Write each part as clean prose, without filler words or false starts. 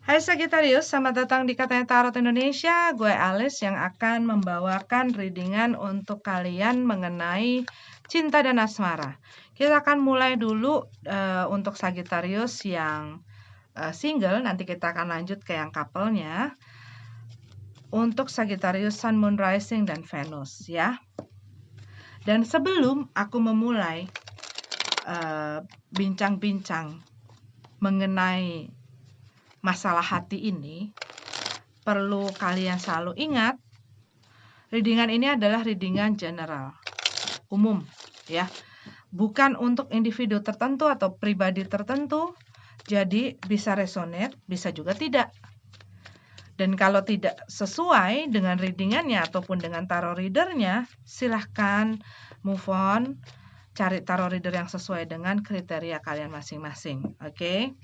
Hai Sagittarius, selamat datang di Katanya Tarot Indonesia. Gue Alice yang akan membawakan readingan untuk kalian mengenai cinta dan asmara. Kita akan mulai dulu untuk Sagittarius yang single, nanti kita akan lanjut ke yang couple-nya. Untuk Sagittarius Sun, Moon, Rising, dan Venus ya. Dan sebelum aku memulai bincang-bincang mengenai masalah hati ini, perlu kalian selalu ingat, readingan ini adalah readingan general, umum ya, bukan untuk individu tertentu atau pribadi tertentu. Jadi bisa resonate, bisa juga tidak. Dan kalau tidak sesuai dengan readingannya ataupun dengan tarot readernya, silahkan move on, cari tarot reader yang sesuai dengan kriteria kalian masing-masing. Oke?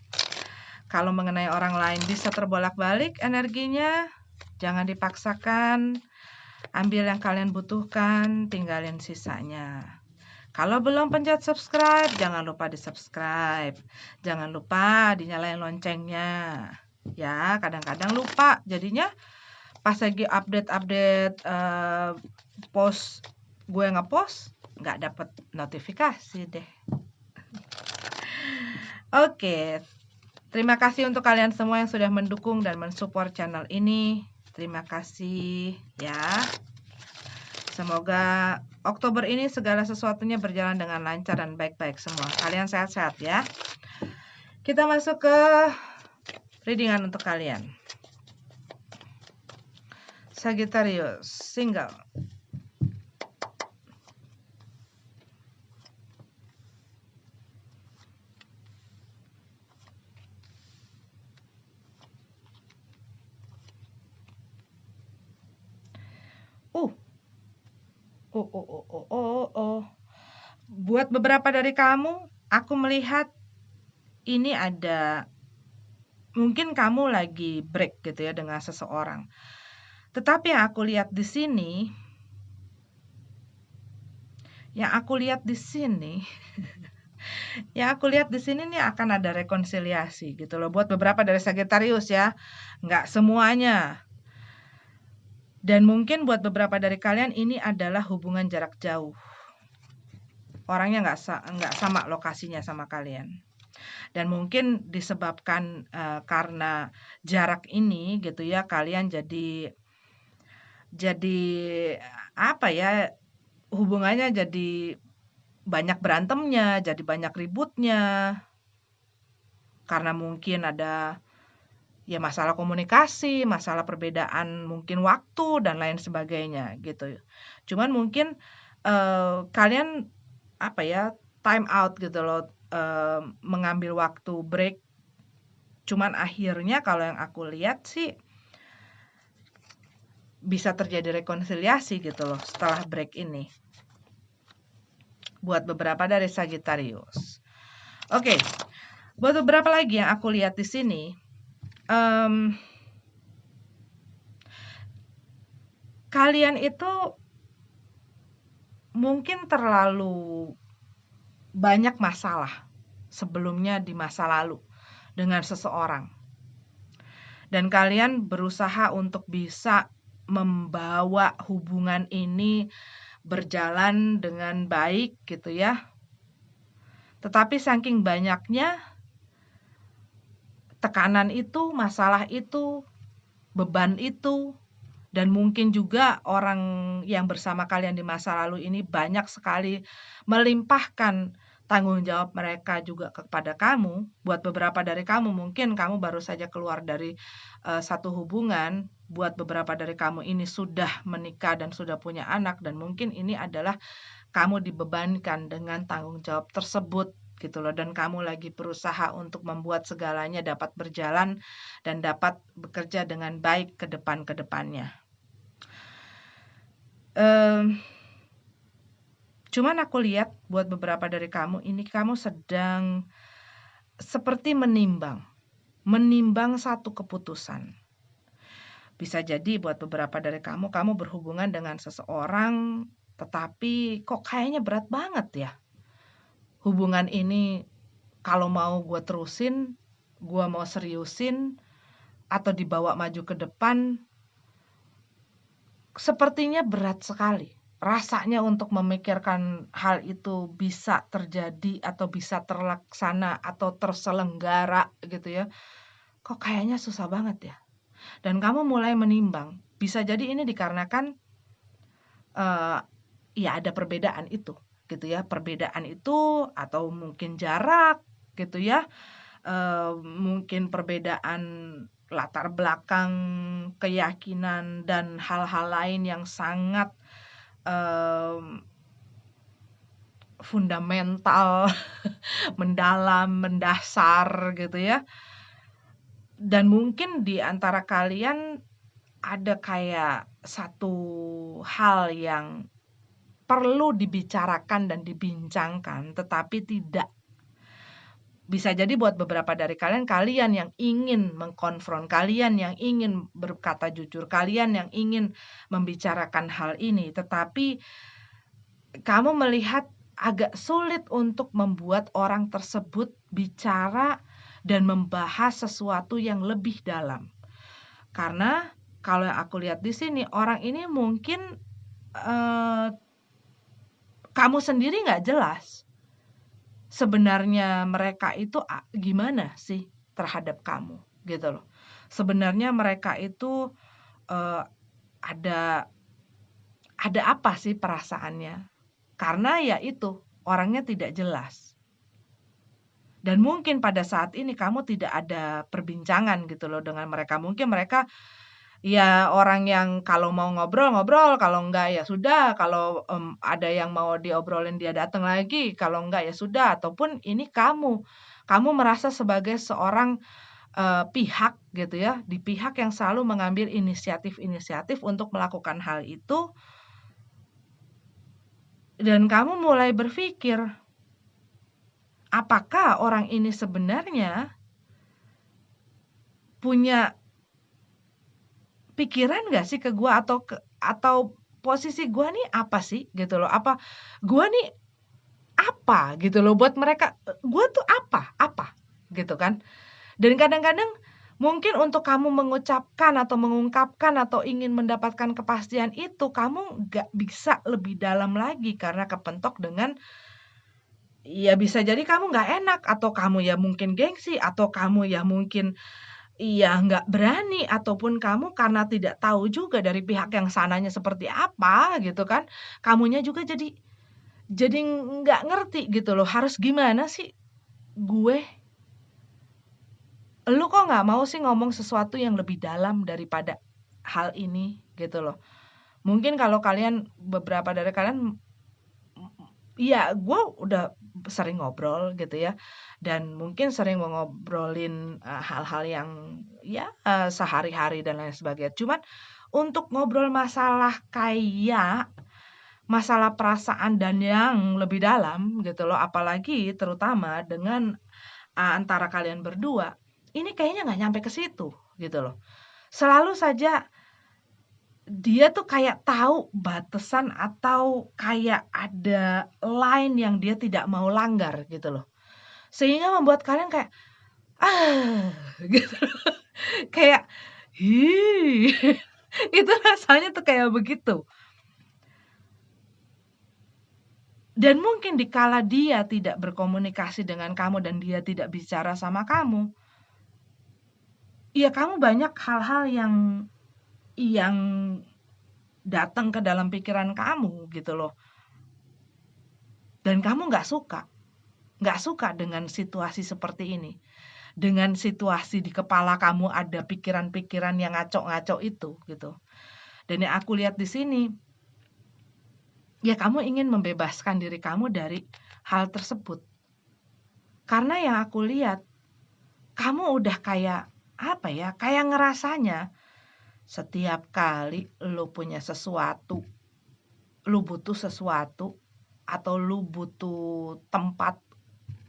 Kalau mengenai orang lain bisa terbolak-balik energinya, jangan dipaksakan. Ambil yang kalian butuhkan, tinggalin sisanya. Kalau belum pencet subscribe, jangan lupa di subscribe. Jangan lupa dinyalain loncengnya. Ya, kadang-kadang lupa. Jadinya pas lagi update-update post gue ngepost, nggak dapet notifikasi deh. Oke, terima kasih untuk kalian semua yang sudah mendukung dan mensupport channel ini. Terima kasih ya. Semoga Oktober ini segala sesuatunya berjalan dengan lancar dan baik-baik semua. Kalian sehat-sehat ya. Kita masuk ke readingan untuk kalian. Sagittarius, single. Buat beberapa dari kamu, aku melihat ini ada, mungkin kamu lagi break gitu ya dengan seseorang. Tetapi yang aku lihat di sini, nih akan ada rekonsiliasi gitu loh. Buat beberapa dari Sagittarius ya, nggak semuanya. Dan mungkin buat beberapa dari kalian ini adalah hubungan jarak jauh. Orangnya nggak sama lokasinya sama kalian. Dan mungkin disebabkan karena jarak ini gitu ya, kalian jadi apa ya, hubungannya jadi banyak berantemnya, jadi banyak ributnya. Karena mungkin ada ya masalah komunikasi, masalah perbedaan mungkin waktu dan lain sebagainya gitu. Cuman mungkin kalian apa ya, time out gitu loh, mengambil waktu break. Cuman akhirnya kalau yang aku lihat sih bisa terjadi rekonsiliasi gitu loh setelah break ini. Buat beberapa dari Sagittarius. Oke. Buat beberapa lagi yang aku lihat di sini, kalian itu mungkin terlalu banyak masalah sebelumnya di masa lalu dengan seseorang. Dan kalian berusaha untuk bisa membawa hubungan ini berjalan dengan baik gitu ya. Tetapi saking banyaknya tekanan itu, masalah itu, beban itu, dan mungkin juga orang yang bersama kalian di masa lalu ini banyak sekali melimpahkan tanggung jawab mereka juga kepada kamu. Buat beberapa dari kamu mungkin kamu baru saja keluar dari satu hubungan. Buat beberapa dari kamu ini sudah menikah dan sudah punya anak, dan mungkin ini adalah kamu dibebankan dengan tanggung jawab tersebut gitu loh, dan kamu lagi berusaha untuk membuat segalanya dapat berjalan dan dapat bekerja dengan baik ke depannya. Cuman aku lihat buat beberapa dari kamu ini, kamu sedang seperti menimbang satu keputusan. Bisa jadi buat beberapa dari kamu berhubungan dengan seseorang, tetapi kok kayaknya berat banget ya. Hubungan ini kalau mau gue terusin, gue mau seriusin, atau dibawa maju ke depan, sepertinya berat sekali. Rasanya untuk memikirkan hal itu bisa terjadi atau bisa terlaksana atau terselenggara gitu ya. Kok kayaknya susah banget ya. Dan kamu mulai menimbang, bisa jadi ini dikarenakan ya ada perbedaan itu gitu ya. Perbedaan itu atau mungkin jarak gitu ya. Mungkin perbedaan latar belakang, keyakinan, dan hal-hal lain yang sangat fundamental, mendalam, mendasar gitu ya. Dan mungkin di antara kalian ada kayak satu hal yang perlu dibicarakan dan dibincangkan, tetapi tidak. Bisa jadi buat beberapa dari kalian, kalian yang ingin mengkonfront, kalian yang ingin berkata jujur, kalian yang ingin membicarakan hal ini, tetapi kamu melihat agak sulit untuk membuat orang tersebut bicara dan membahas sesuatu yang lebih dalam. Karena kalau yang aku lihat di sini, orang ini mungkin kamu sendiri nggak jelas sebenarnya mereka itu gimana sih terhadap kamu gitu loh. Sebenarnya mereka itu ada apa sih perasaannya? Karena ya itu, orangnya tidak jelas. Dan mungkin pada saat ini kamu tidak ada perbincangan gitu loh dengan mereka. Mungkin mereka ya orang yang kalau mau ngobrol-ngobrol, kalau enggak ya sudah, kalau ada yang mau diobrolin dia datang lagi, kalau enggak ya sudah. Ataupun ini kamu merasa sebagai seorang pihak gitu ya, di pihak yang selalu mengambil inisiatif-inisiatif untuk melakukan hal itu. Dan kamu mulai berpikir, apakah orang ini sebenarnya punya pikiran nggak sih ke gua, atau posisi gua nih apa sih gitu loh, apa gua nih apa gitu loh buat mereka, gua tuh apa gitu kan. Dan kadang-kadang mungkin untuk kamu mengucapkan atau mengungkapkan atau ingin mendapatkan kepastian itu, kamu nggak bisa lebih dalam lagi karena kepentok dengan ya bisa jadi kamu nggak enak, atau kamu ya mungkin gengsi, atau kamu ya mungkin iya, nggak berani, ataupun kamu karena tidak tahu juga dari pihak yang sananya seperti apa gitu kan, kamunya juga jadi nggak ngerti gitu loh, harus gimana sih gue? Lu kok nggak mau sih ngomong sesuatu yang lebih dalam daripada hal ini gitu loh. Mungkin kalau kalian, beberapa dari kalian, iya, gue udah sering ngobrol gitu ya, dan mungkin sering ngobrolin hal-hal yang ya sehari-hari dan lain sebagainya. Cuman untuk ngobrol masalah kayak masalah perasaan dan yang lebih dalam gitu loh, apalagi terutama dengan antara kalian berdua, ini kayaknya nggak nyampe ke situ gitu loh. Selalu saja dia tuh kayak tahu batasan atau kayak ada line yang dia tidak mau langgar gitu loh. Sehingga membuat kalian kayak, "Ah," gitu. Kayak, "Ih." Itu rasanya tuh kayak begitu. Dan mungkin dikala dia tidak berkomunikasi dengan kamu dan dia tidak bicara sama kamu, ya kamu banyak hal-hal yang datang ke dalam pikiran kamu gitu loh. Dan kamu nggak suka dengan situasi seperti ini. Dengan situasi di kepala kamu ada pikiran-pikiran yang ngaco-ngaco itu gitu. Dan yang aku lihat di sini, ya kamu ingin membebaskan diri kamu dari hal tersebut. Karena yang aku lihat, kamu udah kayak apa ya? Kayak ngerasanya setiap kali lu punya sesuatu, lu butuh sesuatu, atau lu butuh tempat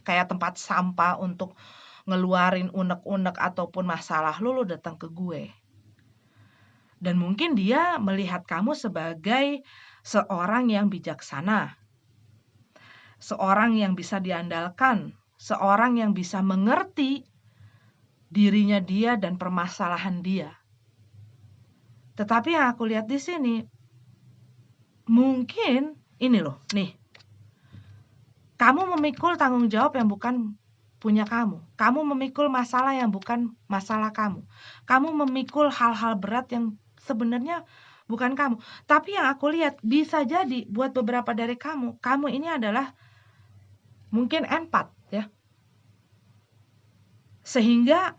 kayak tempat sampah untuk ngeluarin unek-unek ataupun masalah lu datang ke gue. Dan mungkin dia melihat kamu sebagai seorang yang bijaksana, seorang yang bisa diandalkan, seorang yang bisa mengerti dirinya dia dan permasalahan dia. Tetapi yang aku lihat di sini, mungkin ini loh, nih. Kamu memikul tanggung jawab yang bukan punya kamu. Kamu memikul masalah yang bukan masalah kamu. Kamu memikul hal-hal berat yang sebenarnya bukan kamu. Tapi yang aku lihat bisa jadi buat beberapa dari kamu ini adalah mungkin empat ya. Sehingga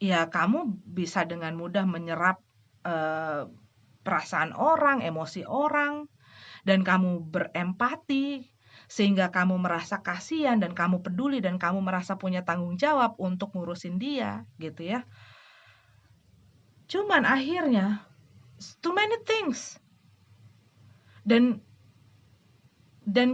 ya kamu bisa dengan mudah menyerap perasaan orang, emosi orang, dan kamu berempati sehingga kamu merasa kasihan dan kamu peduli dan kamu merasa punya tanggung jawab untuk ngurusin dia gitu ya. Cuman akhirnya too many things. Dan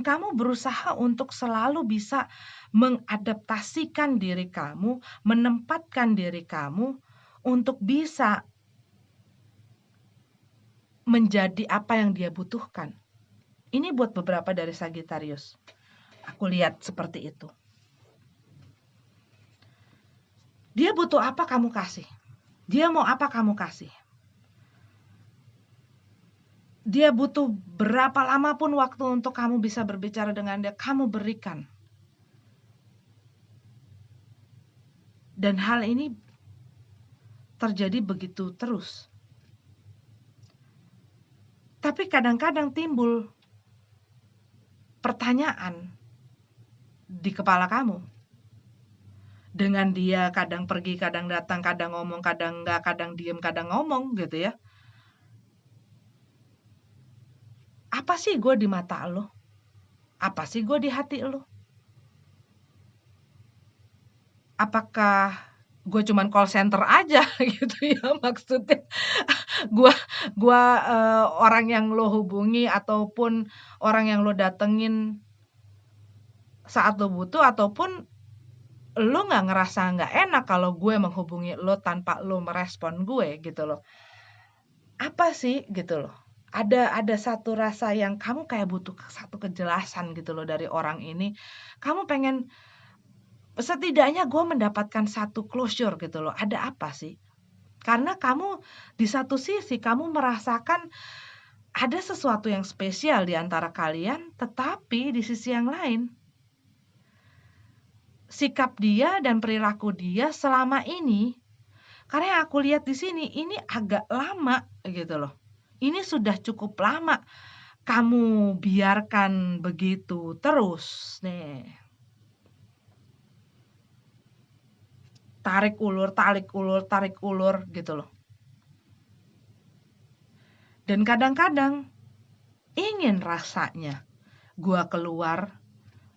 kamu berusaha untuk selalu bisa mengadaptasikan diri kamu, menempatkan diri kamu untuk bisa menjadi apa yang dia butuhkan. Ini buat beberapa dari Sagittarius. Aku lihat seperti itu. Dia butuh apa kamu kasih. Dia mau apa kamu kasih. Dia butuh berapa lama pun waktu untuk kamu bisa berbicara dengan dia, kamu berikan. Dan hal ini terjadi begitu terus. Tapi kadang-kadang timbul pertanyaan di kepala kamu. Dengan dia kadang pergi, kadang datang, kadang ngomong, kadang enggak, kadang diem, kadang ngomong gitu ya. Apa sih gue di mata lo? Apa sih gue di hati lo? Apakah gue cuman call center aja gitu ya maksudnya? Gue orang yang lo hubungi ataupun orang yang lo datengin saat lo butuh, ataupun lo nggak ngerasa nggak enak kalau gue menghubungi lo tanpa lo merespon gue gitu loh. Apa sih gitu loh? Ada satu rasa yang kamu kayak butuh satu kejelasan gitu loh dari orang ini. Kamu pengen setidaknya gue mendapatkan satu closure gitu loh. Ada apa sih? Karena kamu di satu sisi kamu merasakan ada sesuatu yang spesial di antara kalian, tetapi di sisi yang lain sikap dia dan perilaku dia selama ini, karena yang aku lihat di sini ini agak lama gitu loh. Ini sudah cukup lama kamu biarkan begitu terus nih. Tarik ulur gitu loh. Dan kadang-kadang ingin rasanya gua keluar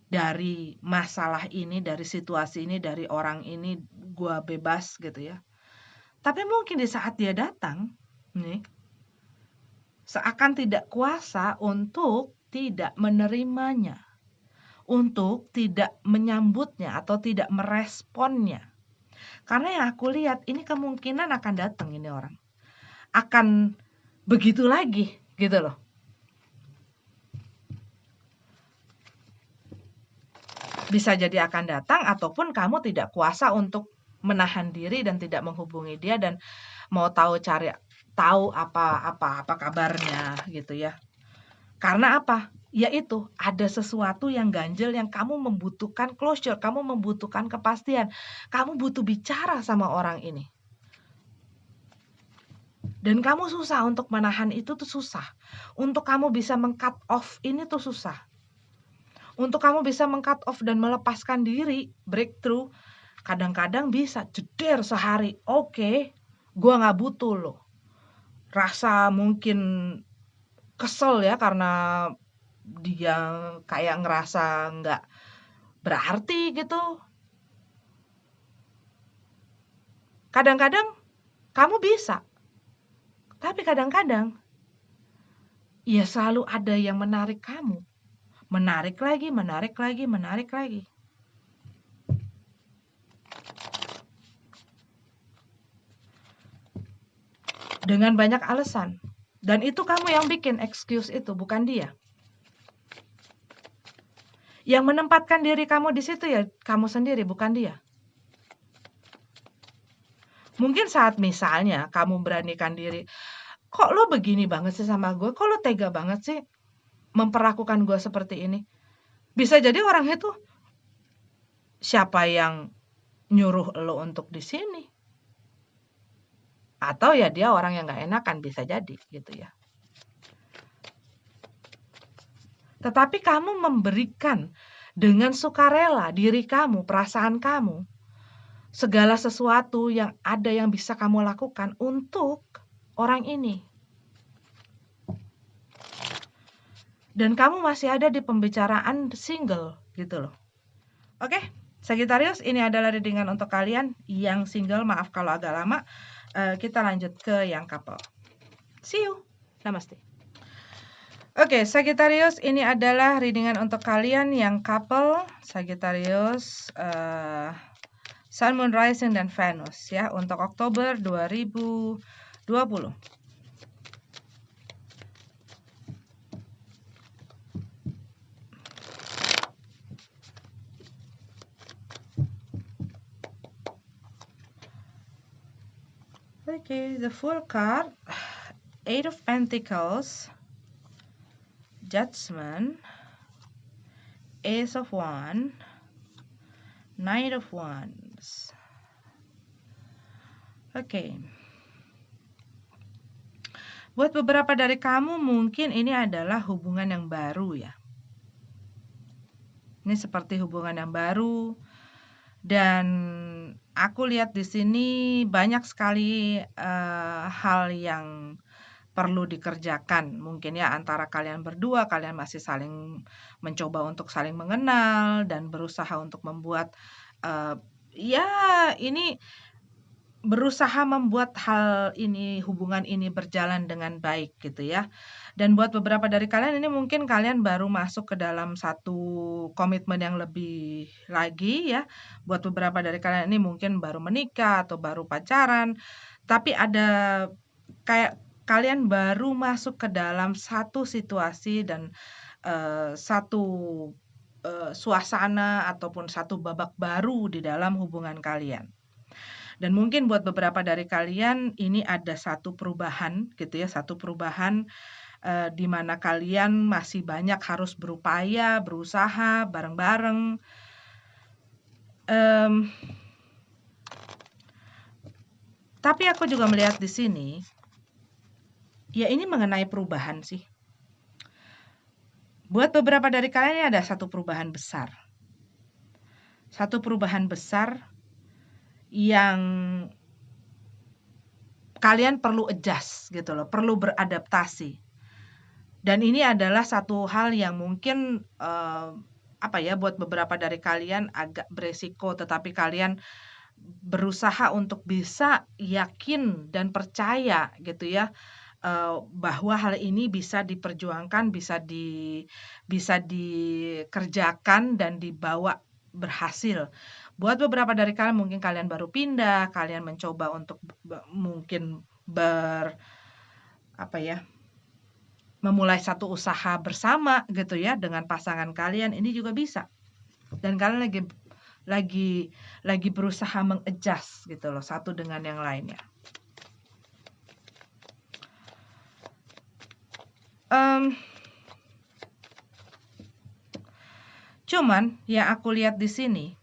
dari masalah ini, dari situasi ini, dari orang ini, gua bebas gitu ya. Tapi mungkin di saat dia datang, nih, seakan tidak kuasa untuk tidak menerimanya, untuk tidak menyambutnya atau tidak meresponnya. Karena yang aku lihat ini kemungkinan akan datang ini orang. Akan begitu lagi gitu loh. Bisa jadi akan datang ataupun kamu tidak kuasa untuk menahan diri dan tidak menghubungi dia dan mau tahu apa kabarnya gitu ya. Karena apa? Yaitu ada sesuatu yang ganjel yang kamu membutuhkan closure, kamu membutuhkan kepastian. Kamu butuh bicara sama orang ini. Dan kamu susah untuk menahan itu tuh susah. Untuk kamu bisa meng-cut off ini tuh susah. Untuk kamu bisa meng-cut off dan melepaskan diri, breakthrough, kadang-kadang bisa jeder sehari. Oke, gue gak butuh loh. Rasa mungkin kesel ya karena dia kayak ngerasa gak berarti gitu. Kadang-kadang kamu bisa. Tapi kadang-kadang ya selalu ada yang menarik kamu. Menarik lagi. Dengan banyak alasan. Dan itu kamu yang bikin excuse itu, bukan dia. Yang menempatkan diri kamu di situ ya kamu sendiri, bukan dia. Mungkin saat misalnya kamu beranikan diri, "Kok lo begini banget sih sama gue? Kok lo tega banget sih memperlakukan gue seperti ini?" Bisa jadi orang itu, siapa yang nyuruh lo untuk di sini? Atau ya dia orang yang nggak enakan, bisa jadi gitu ya. Tetapi kamu memberikan dengan sukarela diri kamu, perasaan kamu, segala sesuatu yang ada yang bisa kamu lakukan untuk orang ini. Dan kamu masih ada di pembicaraan single gitu loh. Oke, Sagittarius, ini adalah readingan untuk kalian yang single. Maaf kalau agak lama. Kita lanjut ke yang couple. See you. Namaste. Oke, Sagittarius, ini adalah readingan untuk kalian yang couple. Sagittarius, Sun, Moon, Rising, dan Venus ya untuk Oktober 2020. Okay, the full card, Eight of Pentacles, Judgment, Ace of Wands, Knight of Wands. Oke. Buat beberapa dari kamu mungkin ini adalah hubungan yang baru ya. Ini seperti hubungan yang baru. Dan aku lihat di sini banyak sekali hal yang perlu dikerjakan mungkin ya antara kalian berdua. Kalian masih saling mencoba untuk saling mengenal dan berusaha untuk membuat ya ini berusaha membuat hal ini, hubungan ini berjalan dengan baik gitu ya. Dan buat beberapa dari kalian ini mungkin kalian baru masuk ke dalam satu komitmen yang lebih lagi ya. Buat beberapa dari kalian ini mungkin baru menikah atau baru pacaran, tapi ada kayak kalian baru masuk ke dalam satu situasi dan satu suasana ataupun satu babak baru di dalam hubungan kalian. Dan mungkin buat beberapa dari kalian ini ada satu perubahan gitu ya, satu perubahan di mana kalian masih banyak harus berupaya, berusaha bareng-bareng. Tapi aku juga melihat di sini, ya ini mengenai perubahan sih. Buat beberapa dari kalian ini ada satu perubahan besar. Satu perubahan besar yang kalian perlu adjust gitu loh, perlu beradaptasi. Dan ini adalah satu hal yang mungkin buat beberapa dari kalian agak beresiko, tetapi kalian berusaha untuk bisa yakin dan percaya gitu ya bahwa hal ini bisa diperjuangkan, bisa dikerjakan dan dibawa berhasil. Buat beberapa dari kalian mungkin kalian baru pindah, kalian mencoba untuk mungkin memulai satu usaha bersama gitu ya dengan pasangan kalian, ini juga bisa. Dan kalian lagi berusaha mengadjust gitu loh satu dengan yang lainnya. Cuman yang aku lihat di sini,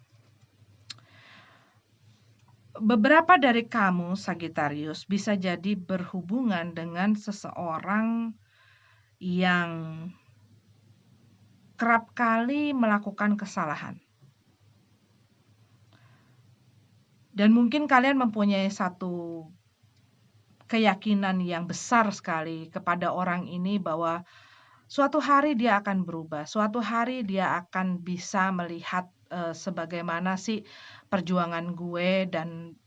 beberapa dari kamu Sagittarius bisa jadi berhubungan dengan seseorang yang kerap kali melakukan kesalahan. Dan mungkin kalian mempunyai satu keyakinan yang besar sekali kepada orang ini bahwa suatu hari dia akan berubah, suatu hari dia akan bisa melihat sebagaimana sih perjuangan gue dan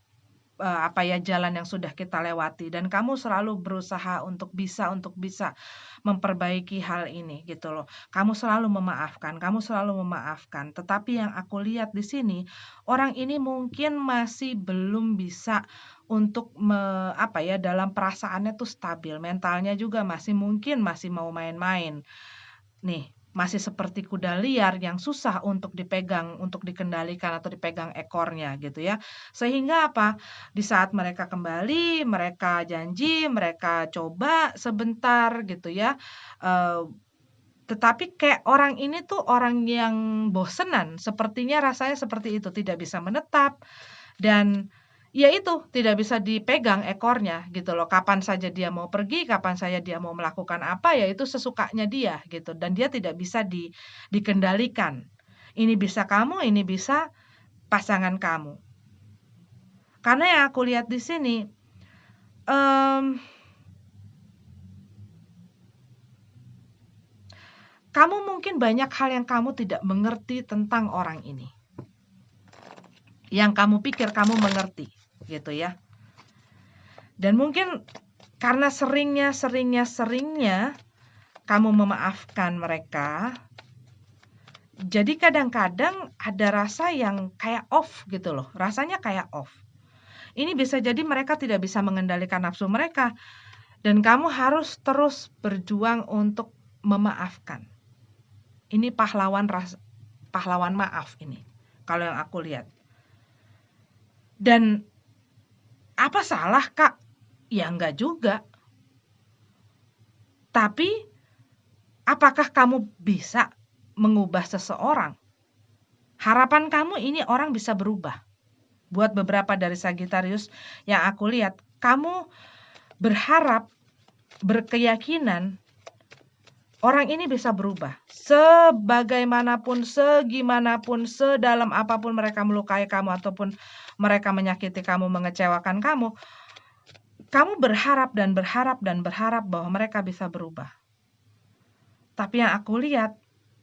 jalan yang sudah kita lewati, dan kamu selalu berusaha untuk bisa memperbaiki hal ini gitu loh. Kamu selalu memaafkan. Tetapi yang aku lihat di sini, orang ini mungkin masih belum bisa untuk dalam perasaannya tuh stabil, mentalnya juga masih mau main-main. Nih, masih seperti kuda liar yang susah untuk dipegang, untuk dikendalikan atau dipegang ekornya gitu ya. Sehingga apa? Di saat mereka kembali, mereka janji, mereka coba sebentar gitu ya. Tetapi kayak orang ini tuh orang yang bosenan, sepertinya rasanya seperti itu, tidak bisa menetap dan ya itu, tidak bisa dipegang ekornya gitu loh. Kapan saja dia mau pergi, kapan saja dia mau melakukan apa, ya itu sesukanya dia gitu dan dia tidak bisa dikendalikan. Ini bisa kamu, ini bisa pasangan kamu. Karena yang aku lihat di sini, kamu mungkin banyak hal yang kamu tidak mengerti tentang orang ini. Yang kamu pikir kamu mengerti, gitu ya. Dan mungkin karena seringnya kamu memaafkan mereka, jadi kadang-kadang ada rasa yang kayak off gitu loh, rasanya kayak off. Ini bisa jadi mereka tidak bisa mengendalikan nafsu mereka, dan kamu harus terus berjuang untuk memaafkan. Ini pahlawan maaf ini, kalau yang aku lihat. Dan apa salah, Kak? Ya enggak juga. Tapi apakah kamu bisa mengubah seseorang? Harapan kamu ini orang bisa berubah. Buat beberapa dari Sagittarius yang aku lihat, kamu berharap, berkeyakinan orang ini bisa berubah. Sebagaimanapun, segimanapun, sedalam apapun mereka melukai kamu ataupun mereka menyakiti kamu, mengecewakan kamu, kamu berharap dan berharap dan berharap bahwa mereka bisa berubah. Tapi yang aku lihat,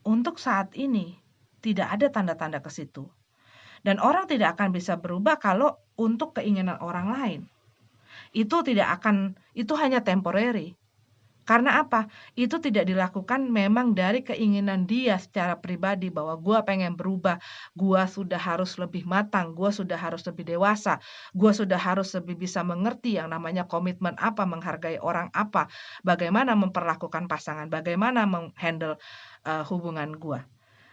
untuk saat ini tidak ada tanda-tanda ke situ. Dan orang tidak akan bisa berubah kalau untuk keinginan orang lain. Itu hanya temporary. Karena apa? Itu tidak dilakukan memang dari keinginan dia secara pribadi bahwa gue pengen berubah, gue sudah harus lebih matang, gue sudah harus lebih dewasa, gue sudah harus lebih bisa mengerti yang namanya komitmen apa, menghargai orang apa, bagaimana memperlakukan pasangan, bagaimana menghandle hubungan gue.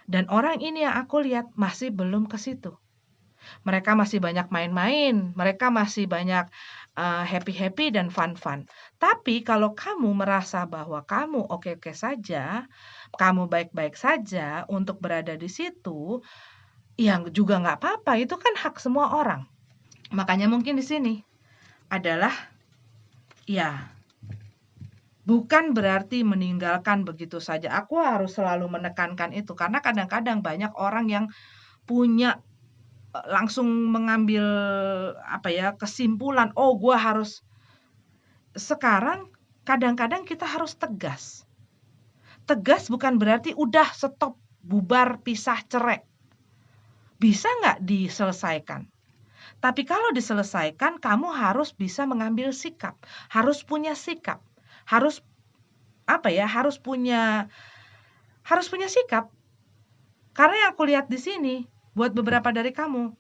Dan orang ini yang aku lihat masih belum ke situ. Mereka masih banyak main-main, mereka masih banyak happy-happy dan fun-fun. Tapi kalau kamu merasa bahwa kamu oke-oke saja, kamu baik-baik saja untuk berada di situ, ya juga nggak apa-apa, itu kan hak semua orang. Makanya mungkin di sini adalah ya bukan berarti meninggalkan begitu saja. Aku harus selalu menekankan itu karena kadang-kadang banyak orang yang punya langsung mengambil kesimpulan, oh gue harus. Sekarang kadang-kadang kita harus tegas. Tegas bukan berarti udah stop, bubar, pisah, cerai. Bisa nggak diselesaikan? Tapi kalau diselesaikan, kamu harus bisa mengambil sikap, harus punya sikap, harus punya sikap. Karena yang aku lihat di sini, buat beberapa dari kamu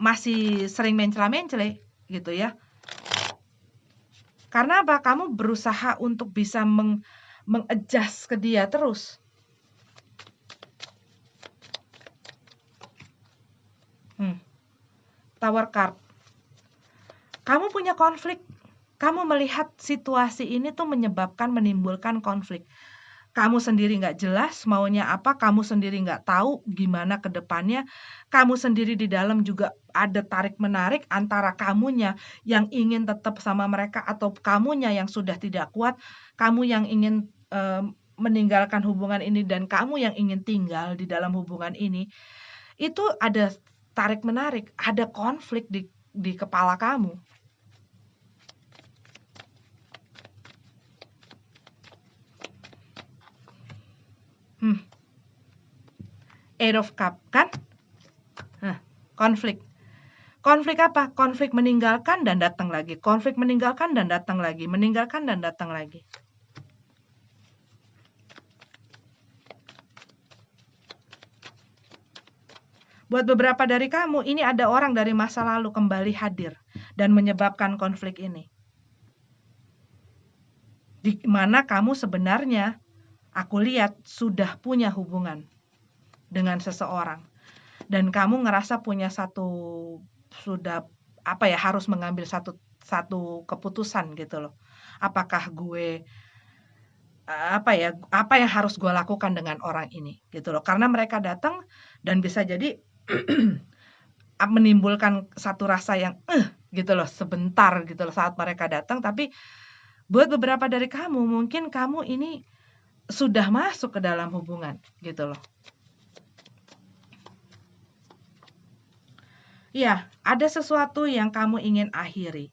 masih sering mencela-mencele gitu ya. Karena apa? Kamu berusaha untuk bisa mengadjust ke dia terus. Tower card. Kamu punya konflik. Kamu melihat situasi ini tuh menimbulkan konflik. Kamu sendiri nggak jelas maunya apa, kamu sendiri nggak tahu gimana ke depannya, kamu sendiri di dalam juga ada tarik-menarik antara kamunya yang ingin tetap sama mereka atau kamunya yang sudah tidak kuat, kamu yang ingin meninggalkan hubungan ini dan kamu yang ingin tinggal di dalam hubungan ini. Itu ada tarik-menarik, ada konflik di kepala kamu. Eight of Cup kan? Konflik. Konflik apa? Konflik meninggalkan dan datang lagi. Konflik meninggalkan dan datang lagi. Meninggalkan dan datang lagi. Buat beberapa dari kamu, ini ada orang dari masa lalu kembali hadir dan menyebabkan konflik ini. Di mana kamu sebenarnya aku lihat sudah punya hubungan dengan seseorang dan kamu ngerasa punya harus mengambil satu keputusan gitu loh. Apakah gue apa yang harus gue lakukan dengan orang ini gitu loh. Karena mereka datang dan bisa jadi menimbulkan satu rasa yang gitu loh sebentar gitu loh saat mereka datang, tapi buat beberapa dari kamu mungkin kamu ini sudah masuk ke dalam hubungan gitu loh. Iya, ada sesuatu yang kamu ingin akhiri.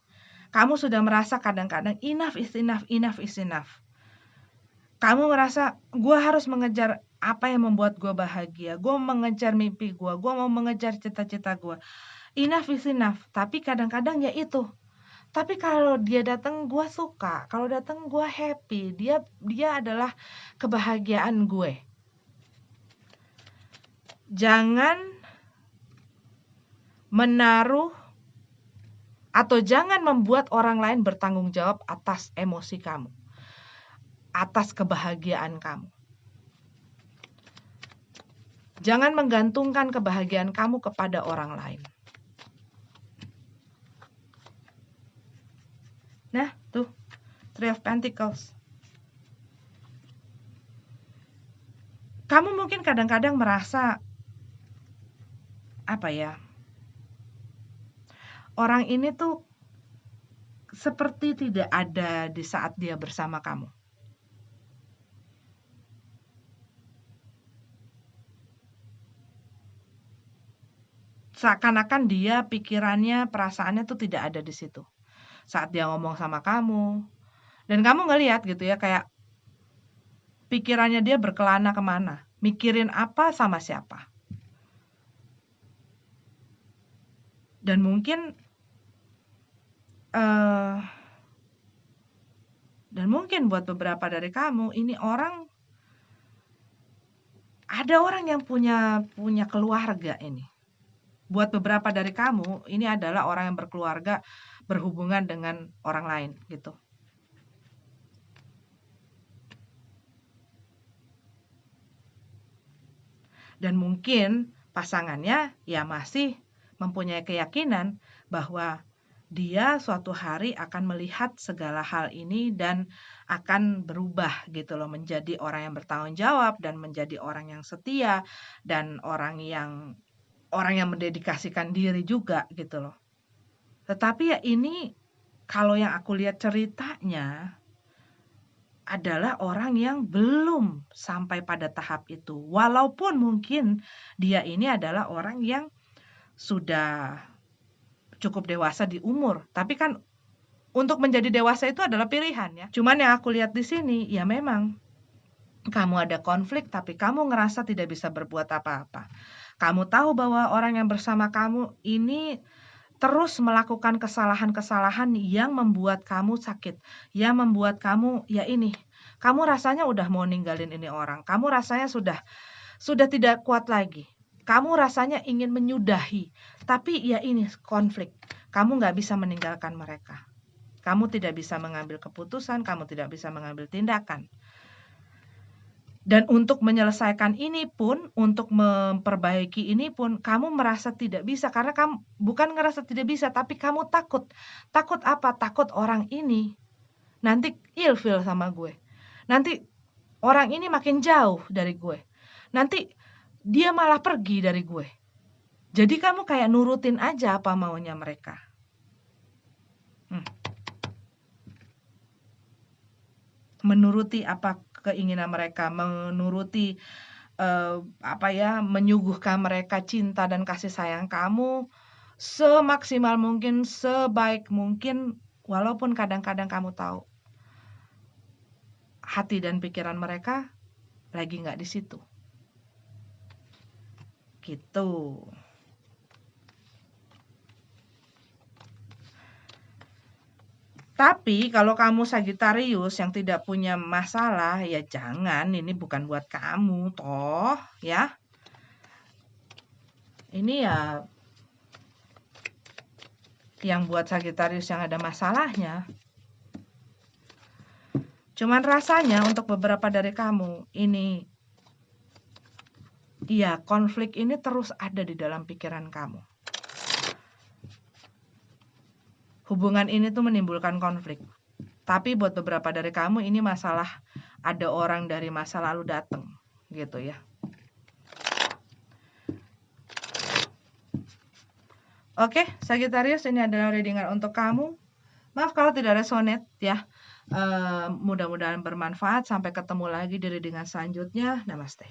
Kamu sudah merasa kadang-kadang enough is enough, enough is enough. Kamu merasa gue harus mengejar apa yang membuat gue bahagia. Gue mengejar mimpi gue mau mengejar cita-cita gue. Enough is enough. Tapi kadang-kadang ya itu. Tapi kalau dia datang gue suka. Kalau datang gue happy. Dia adalah kebahagiaan gue. Jangan menaruh atau jangan membuat orang lain bertanggung jawab atas emosi kamu, atas kebahagiaan kamu. Jangan menggantungkan kebahagiaan kamu kepada orang lain. Nah, tuh, Three of Pentacles. Kamu mungkin kadang-kadang merasa orang ini tuh seperti tidak ada di saat dia bersama kamu. Seakan-akan dia pikirannya, perasaannya tuh tidak ada di situ saat dia ngomong sama kamu. Dan kamu ngelihat gitu ya, kayak pikirannya dia berkelana kemana, mikirin apa sama siapa. Dan mungkin buat beberapa dari kamu ini ada orang yang punya keluarga ini. Buat beberapa dari kamu ini adalah orang yang berkeluarga, berhubungan dengan orang lain gitu. Dan mungkin pasangannya ya masih mempunyai keyakinan bahwa dia suatu hari akan melihat segala hal ini dan akan berubah gitu loh, menjadi orang yang bertanggung jawab dan menjadi orang yang setia dan orang yang mendedikasikan diri juga gitu loh. Tetapi ya ini kalau yang aku lihat ceritanya adalah orang yang belum sampai pada tahap itu. Walaupun mungkin dia ini adalah orang yang sudah cukup dewasa di umur, tapi kan untuk menjadi dewasa itu adalah pilihan ya. Cuman yang aku lihat di sini ya memang kamu ada konflik tapi kamu ngerasa tidak bisa berbuat apa-apa. Kamu tahu bahwa orang yang bersama kamu ini terus melakukan kesalahan-kesalahan yang membuat kamu sakit, yang membuat kamu kamu rasanya udah mau ninggalin ini orang. Kamu rasanya sudah tidak kuat lagi. Kamu rasanya ingin menyudahi, tapi ya ini konflik. Kamu nggak bisa meninggalkan mereka. Kamu tidak bisa mengambil keputusan, kamu tidak bisa mengambil tindakan. Dan untuk menyelesaikan ini pun, untuk memperbaiki ini pun, kamu merasa tidak bisa. Karena kamu bukan ngerasa tidak bisa, tapi kamu takut. Takut apa? Takut orang ini nanti ilfil sama gue. Nanti orang ini makin jauh dari gue. Nanti dia malah pergi dari gue. Jadi kamu kayak nurutin aja apa maunya mereka. Menuruti apa keinginan mereka, menuruti menyuguhkan mereka cinta dan kasih sayang kamu semaksimal mungkin, sebaik mungkin, walaupun kadang-kadang kamu tahu hati dan pikiran mereka lagi nggak di situ. Gitu. Tapi kalau kamu Sagittarius yang tidak punya masalah, ya jangan, ini bukan buat kamu toh, ya. Ini ya yang buat Sagittarius yang ada masalahnya. Cuman rasanya untuk beberapa dari kamu ini, ya konflik ini terus ada di dalam pikiran kamu. Hubungan ini tuh menimbulkan konflik. Tapi buat beberapa dari kamu ini masalah ada orang dari masa lalu datang, gitu ya. Oke, Sagittarius, ini adalah readingan untuk kamu. Maaf kalau tidak resonate ya. Mudah-mudahan bermanfaat. Sampai ketemu lagi di readingan selanjutnya. Namaste.